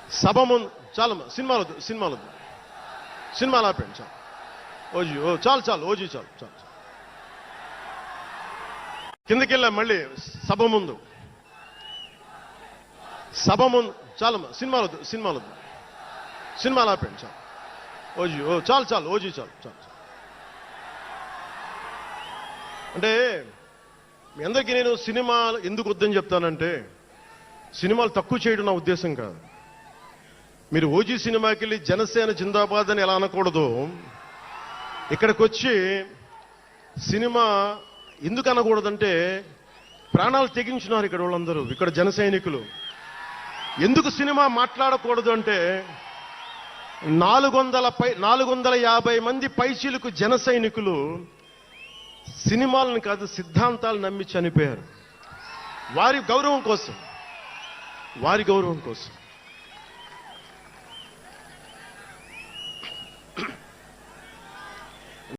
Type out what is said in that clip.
సభ ముందు చాలు సినిమాలు ఆపండి చాలు ఓజీ చాలు ఓజీ చాలు కిందకి వెళ్ళా మళ్ళీ సభ ముందు చాలు సినిమాలు ఆపండి చాలు ఓజీ చాలు అంటే మీ అందరికీ నేను సినిమా ఎందుకు వద్దని చెప్తానంటే సినిమాలు తక్కువ చేయడం నా ఉద్దేశం కాదు. మీరు ఓజీ సినిమాకి వెళ్ళి జనసేన జిందాబాద్ అని ఎలా అనకూడదు, ఇక్కడికి వచ్చి సినిమా ఎందుకు అనకూడదంటే ప్రాణాలు తెగించినారు ఇక్కడ వాళ్ళందరూ, ఇక్కడ జన సైనికులు. ఎందుకు సినిమా మాట్లాడకూడదు అంటే 450 మంది పైచీలకు జన సైనికులు సినిమాలను కాదు సిద్ధాంతాలు నమ్మి చనిపోయారు. వారి గౌరవం కోసం